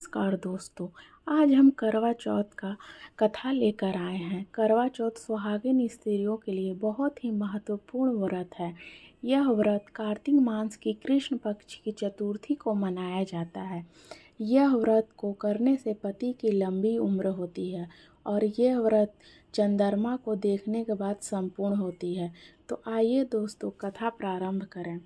नमस्कार दोस्तों। आज हम करवा चौथ का कथा लेकर आए हैं। करवा चौथ सुहागिन स्त्रियों के लिए बहुत ही महत्वपूर्ण व्रत है। यह व्रत कार्तिक मास की कृष्ण पक्ष की चतुर्थी को मनाया जाता है। यह व्रत को करने से पति की लंबी उम्र होती है और यह व्रत चंद्रमा को देखने के बाद संपूर्ण होती है। तो आइए दोस्तों कथा प्रारंभ करें।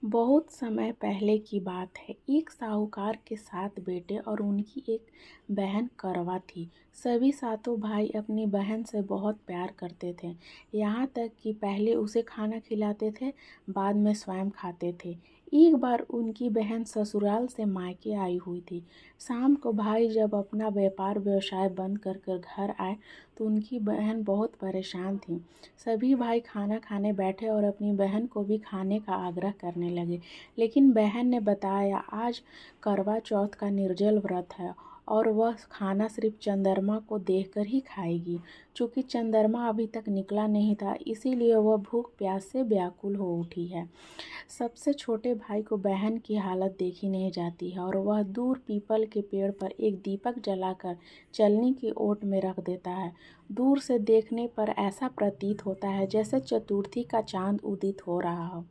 बहुत समय पहले की बात है। एक साहूकार के 7 बेटे और उनकी एक बहन करवा थी। सभी सातों भाई अपनी बहन से बहुत प्यार करते थे। यहाँ तक कि पहले उसे खाना खिलाते थे, बाद में स्वयं खाते थे। एक बार उनकी बहन ससुराल से मायके आई हुई थी। शाम को भाई जब अपना व्यापार व्यवसाय बंद कर कर घर आए तो उनकी बहन बहुत परेशान थी। सभी भाई खाना खाने बैठे और अपनी बहन को भी खाने का आग्रह करने लगे, लेकिन बहन ने बताया आज करवा चौथ का निर्जल व्रत है और वह खाना सिर्फ चंद्रमा को देखकर ही खाएगी। चूँकि चंद्रमा अभी तक निकला नहीं था, इसीलिए वह भूख प्यास से व्याकुल हो उठी है। सबसे छोटे भाई को बहन की हालत देखी नहीं जाती है और वह दूर पीपल के पेड़ पर एक दीपक जलाकर चलनी की ओट में रख देता है। दूर से देखने पर ऐसा प्रतीत होता है जैसे चतुर्थी का चांद उदित हो रहा हो।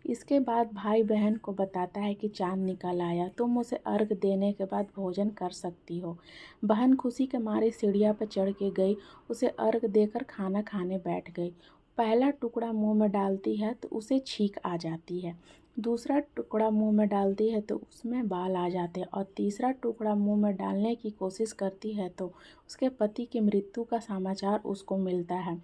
इसके बाद भाई बहन को बताता है कि चांद निकल आया, तुम उसे अर्घ देने के बाद भोजन कर सकती हो। बहन खुशी के मारे सीढ़िया पर चढ़ के गई, उसे अर्घ देकर खाना खाने बैठ गई। पहला टुकड़ा मुंह में डालती है तो उसे छींक आ जाती है, दूसरा टुकड़ा मुंह में डालती है तो उसमें बाल आ जाते हैं और तीसरा टुकड़ा मुंह में डालने की कोशिश करती है तो उसके पति की मृत्यु का समाचार उसको मिलता है।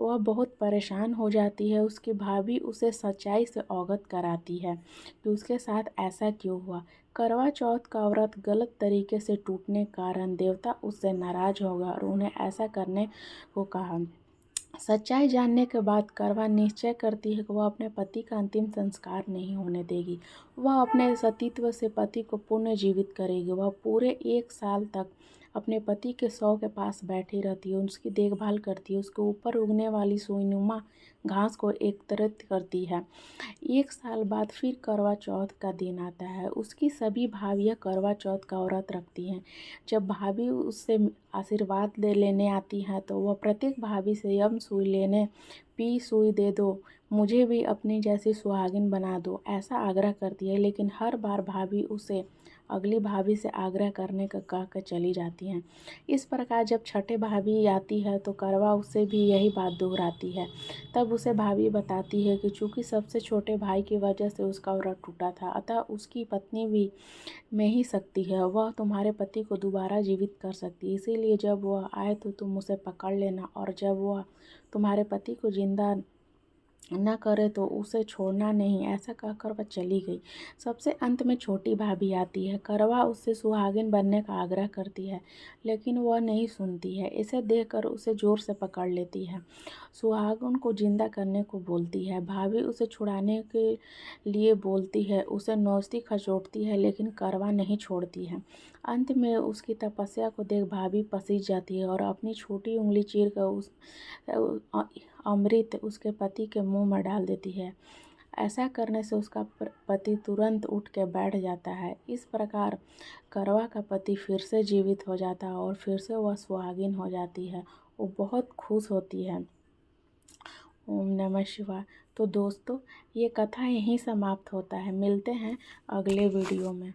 वह बहुत परेशान हो जाती है। उसकी भाभी उसे सच्चाई से अवगत कराती है कि उसके साथ ऐसा क्यों हुआ। करवा चौथ का व्रत गलत तरीके से टूटने के कारण देवता उससे नाराज हो गए और उन्हें ऐसा करने को कहा। सच्चाई जानने के बाद करवा निश्चय करती है कि वह अपने पति का अंतिम संस्कार नहीं होने देगी। वह अपने सतीत्व से पति को पुनर्जीवित करेगी। वह पूरे 1 साल तक अपने पति के शव के पास बैठी रहती है, उसकी देखभाल करती है, उसके ऊपर उगने वाली सुईनुमा घास को एकत्रित करती है। 1 साल बाद फिर करवा चौथ का दिन आता है। उसकी सभी भाभियाँ करवा चौथ का व्रत रखती हैं। जब भाभी उससे आशीर्वाद लेने आती हैं तो वह प्रत्येक भाभी से यम सुई लेने, पी सुई दे दो, मुझे भी अपनी जैसी सुहागिन बना दो, ऐसा आग्रह करती है। लेकिन हर बार भाभी उसे अगली भाभी से आग्रह करने का कह कर चली जाती हैं। इस प्रकार जब छठे भाभी आती है तो करवा उससे भी यही बात दोहराती है। तब उसे भाभी बताती है कि चूँकि सबसे छोटे भाई की वजह से उसका व्रत टूटा था, अतः उसकी पत्नी भी में ही शक्ति है, वह तुम्हारे पति को दोबारा जीवित कर सकती है। इसीलिए जब वह आए तो तुम उसे पकड़ लेना और जब वह तुम्हारे पति को जिंदा न करे तो उसे छोड़ना नहीं। ऐसा कहकर वह चली गई। सबसे अंत में छोटी भाभी आती है। करवा उससे सुहागिन बनने का आग्रह करती है, लेकिन वह नहीं सुनती है। इसे देखकर उसे जोर से पकड़ लेती है, सुहागिन को जिंदा करने को बोलती है। भाभी उसे छुड़ाने के लिए बोलती है, उसे नौचती खचोटती है, लेकिन करवा नहीं छोड़ती है। अंत में उसकी तपस्या को देख भाभी पसीज जाती है और अपनी छोटी उंगली चीर कर उस अमृत उसके पति के मुंह में डाल देती है। ऐसा करने से उसका पति तुरंत उठ के बैठ जाता है। इस प्रकार करवा का पति फिर से जीवित हो जाता है और फिर से वह सुहागिन हो जाती है। वो बहुत खुश होती है। ओम नमः शिवाय। तो दोस्तों ये कथा यहीं समाप्त होता है। मिलते हैं अगले वीडियो में।